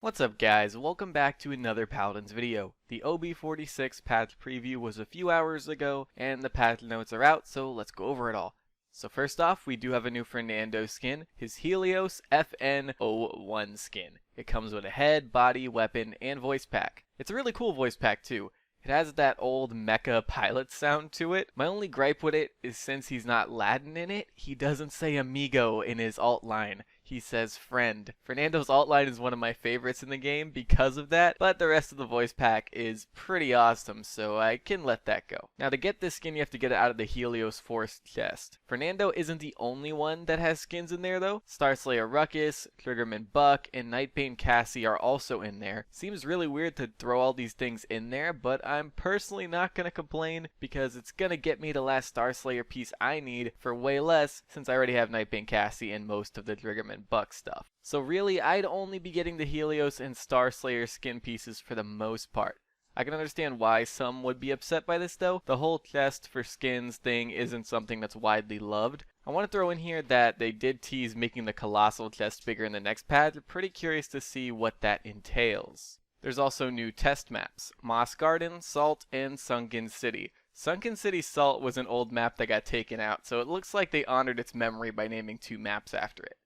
What's up guys, welcome back to another Paladins video. The OB46 patch preview was a few hours ago and the patch notes are out, so let's go over it all. So first off, we do have a new Fernando skin, his Helios FN01 skin. It comes with a head, body, weapon, and voice pack. It's a really cool voice pack too. It has that old mecha pilot sound to it. My only gripe with it is since he's not Latin in it, he doesn't say amigo in his alt line. He says friend. Fernando's alt line is one of my favorites in the game because of that, but the rest of the voice pack is pretty awesome, so I can let that go. Now to get this skin, you have to get it out of the Helios Force chest. Fernando isn't the only one that has skins in there though. Starslayer Ruckus, Triggerman Buck, and Nightbane Cassie are also in there. Seems really weird to throw all these things in there, but I'm personally not gonna complain because it's gonna get me the last Starslayer piece I need for way less since I already have Nightbane Cassie and most of the Triggerman Buck stuff. So really, I'd only be getting the Helios and Starslayer skin pieces for the most part. I can understand why some would be upset by this though. The whole chest for skins thing isn't something that's widely loved. I want to throw in here that they did tease making the Colossal chest bigger in the next patch. I'm pretty curious to see what that entails. There's also new test maps, Moss Garden, Salt, and Sunken City. Sunken City Salt was an old map that got taken out, so it looks like they honored its memory by naming two maps after it.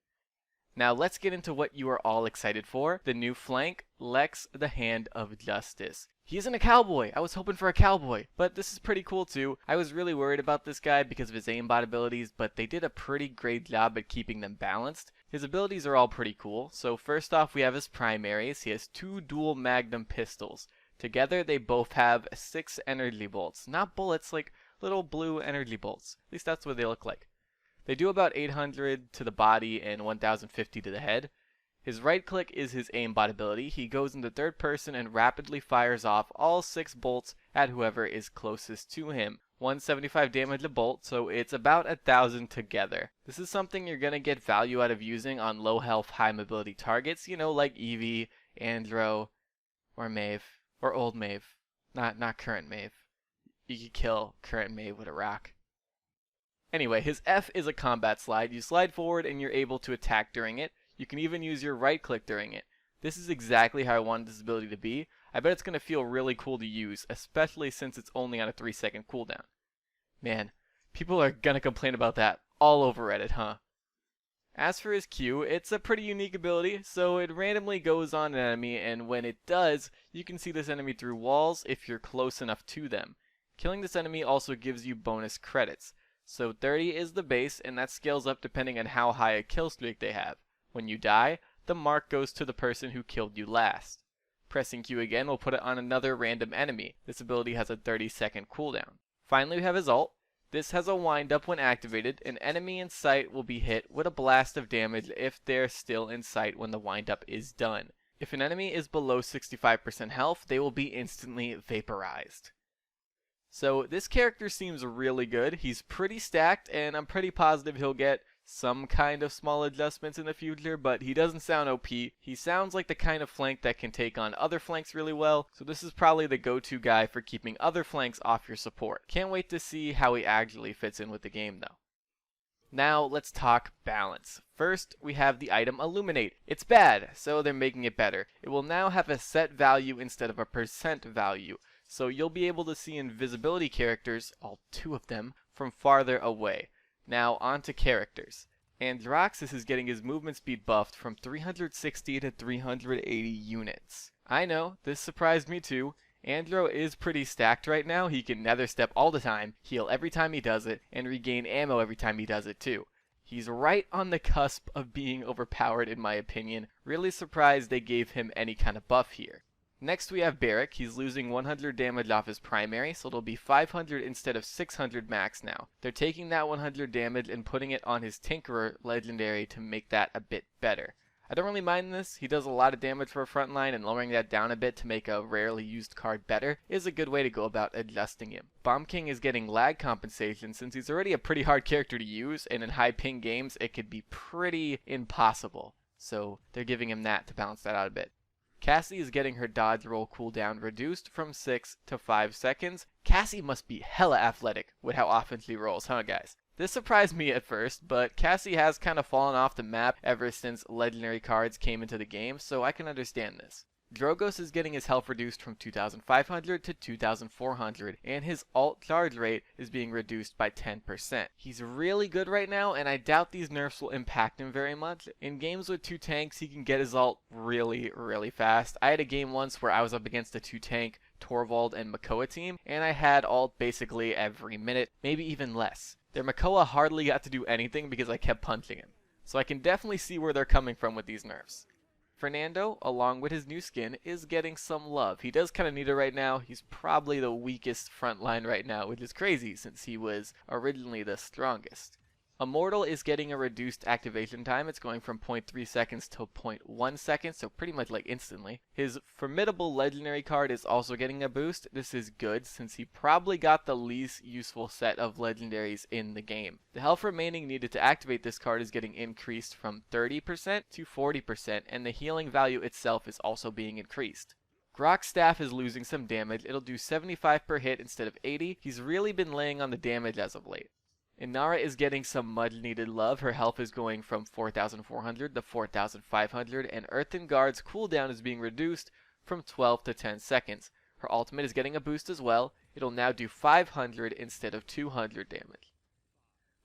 Now let's get into what you are all excited for, the new flank, Lex the Hand of Justice. He isn't a cowboy. I was hoping for a cowboy, but this is pretty cool too. I was really worried about this guy because of his aimbot abilities, but they did a pretty great job at keeping them balanced. His abilities are all pretty cool. So first off, we have his primaries. He has two dual magnum pistols. Together they both have 6 energy bolts. Not bullets, like little blue energy bolts. At least that's what they look like. They do about 800 to the body and 1050 to the head. His right click is his aimbot ability. He goes into third person and rapidly fires off all 6 bolts at whoever is closest to him. 175 damage a bolt, so it's about 1000 together. This is something you're going to get value out of using on low health, high mobility targets, you know, like Eevee, Andro, or Maeve, or old Maeve. Not current Maeve. You could kill current Maeve with a rock. Anyway, his F is a combat slide. You slide forward and you're able to attack during it. You can even use your right click during it. This is exactly how I wanted this ability to be. I bet it's going to feel really cool to use, especially since it's only on a 3-second cooldown. Man, people are going to complain about that all over Reddit, huh? As for his Q, it's a pretty unique ability, so it randomly goes on an enemy, and when it does, you can see this enemy through walls if you're close enough to them. Killing this enemy also gives you bonus credits. So 30 is the base, and that scales up depending on how high a kill streak they have. When you die, the mark goes to the person who killed you last. Pressing Q again will put it on another random enemy. This ability has a 30-second cooldown. Finally, we have his ult. This has a wind up when activated. An enemy in sight will be hit with a blast of damage if they're still in sight when the wind up is done. If an enemy is below 65% health, they will be instantly vaporized. So this character seems really good. He's pretty stacked, and I'm pretty positive he'll get some kind of small adjustments in the future, but he doesn't sound OP. He sounds like the kind of flank that can take on other flanks really well, so this is probably the go-to guy for keeping other flanks off your support. Can't wait to see how he actually fits in with the game though. Now let's talk balance. First, we have the item Illuminate. It's bad, so they're making it better. It will now have a set value instead of a percent value. So you'll be able to see invisibility characters, all 2 of them, from farther away. Now on to characters. Androxus is getting his movement speed buffed from 360 to 380 units. I know, this surprised me too. Andro is pretty stacked right now. He can nether step all the time, heal every time he does it, and regain ammo every time he does it too. He's right on the cusp of being overpowered in my opinion. Really surprised they gave him any kind of buff here. Next we have Barrick. He's losing 100 damage off his primary, so it'll be 500 instead of 600 max now. They're taking that 100 damage and putting it on his Tinkerer legendary to make that a bit better. I don't really mind this. He does a lot of damage for a frontline, and lowering that down a bit to make a rarely used card better is a good way to go about adjusting him. Bomb King is getting lag compensation since he's already a pretty hard character to use, and in high ping games it could be pretty impossible. So they're giving him that to balance that out a bit. Cassie is getting her dodge roll cooldown reduced from 6 to 5 seconds. Cassie must be hella athletic with how often she rolls, huh guys? This surprised me at first, but Cassie has kind of fallen off the map ever since legendary cards came into the game, so I can understand this. Drogos is getting his health reduced from 2,500 to 2,400, and his ult charge rate is being reduced by 10%. He's really good right now, and I doubt these nerfs will impact him very much. In games with 2 tanks, he can get his ult really, really fast. I had a game once where I was up against a 2-tank Torvald and Makoa team, and I had ult basically every minute, maybe even less. Their Makoa hardly got to do anything because I kept punching him. So I can definitely see where they're coming from with these nerfs. Fernando, along with his new skin, is getting some love. He does kind of need it right now. He's probably the weakest front line right now, which is crazy since he was originally the strongest. Immortal is getting a reduced activation time. It's going from 0.3 seconds to 0.1 seconds, so pretty much like instantly. His formidable legendary card is also getting a boost. This is good since he probably got the least useful set of legendaries in the game. The health remaining needed to activate this card is getting increased from 30% to 40%, and the healing value itself is also being increased. Grok's staff is losing some damage. It'll do 75 per hit instead of 80. He's really been laying on the damage as of late. Inara is getting some much-needed love. Her health is going from 4,400 to 4,500, and Earthen Guard's cooldown is being reduced from 12 to 10 seconds. Her ultimate is getting a boost as well. It'll now do 500 instead of 200 damage.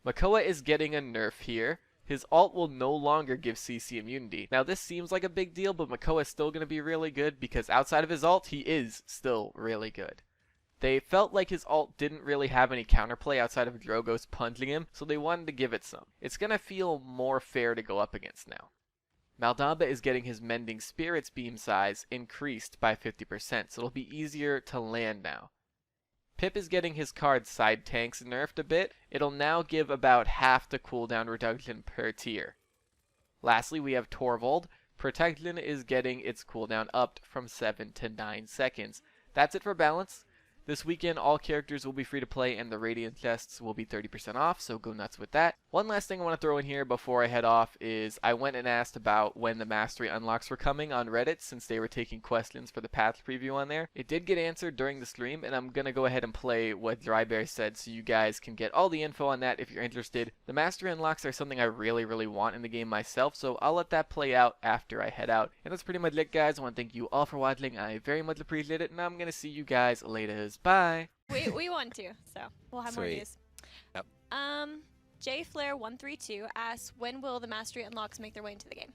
Makoa is getting a nerf here. His ult will no longer give CC immunity. Now this seems like a big deal, but Makoa is still going to be really good because outside of his ult, he is still really good. They felt like his ult didn't really have any counterplay outside of Drogos punching him, so they wanted to give it some. It's gonna feel more fair to go up against now. Maldamba is getting his Mending Spirits beam size increased by 50%, so it'll be easier to land now. Pip is getting his card Side Tanks nerfed a bit. It'll now give about half the cooldown reduction per tier. Lastly, we have Torvald. Protection is getting its cooldown upped from 7 to 9 seconds. That's it for balance. This weekend, all characters will be free to play and the Radiant chests will be 30% off, so go nuts with that. One last thing I want to throw in here before I head off is I went and asked about when the Mastery unlocks were coming on Reddit since they were taking questions for the patch preview on there. It did get answered during the stream, and I'm going to go ahead and play what Drybear said so you guys can get all the info on that if you're interested. The Mastery unlocks are something I really, really want in the game myself, so I'll let that play out after I head out. And that's pretty much it, guys. I want to thank you all for watching. I very much appreciate it, and I'm going to see you guys later. Bye. We want to, so we'll have more news. Yep. JFlare132 asks, when will the Mastery unlocks make their way into the game?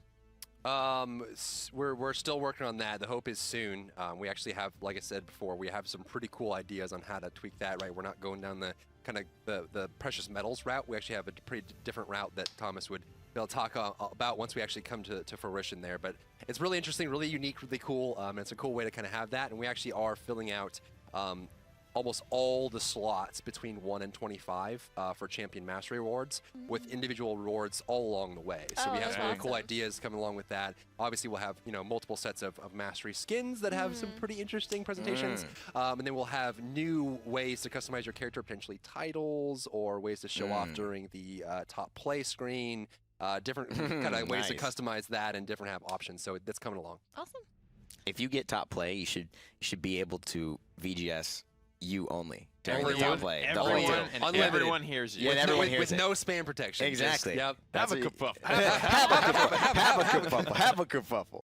We're still working on that. The hope is soon. We actually have, like I said before, we have some pretty cool ideas on how to tweak that. Right, we're not going down the kind of the precious metals route. We actually have a pretty different route that Thomas would be able to talk about once we actually come to fruition there. But it's really interesting, really unique, really cool. And it's a cool way to kind of have that. And we actually are filling out almost all the slots between 1 and 25 for Champion Mastery Awards with individual rewards all along the way. So we have some really cool ideas coming along with that. Obviously, we'll have multiple sets of Mastery skins that have some pretty interesting presentations. And then we'll have new ways to customize your character, potentially titles or ways to show off during the top play screen. Different kind of ways to customize that and different have options. So that's coming along. Awesome. If you get top play, you should be able to VGS you only. Only you? Top play. Everyone, and everyone hears you. Yeah, and everyone hears with it. no spam protection. Exactly. Just, yep. Have a kerfuffle. Have a kerfuffle. Have a kerfuffle.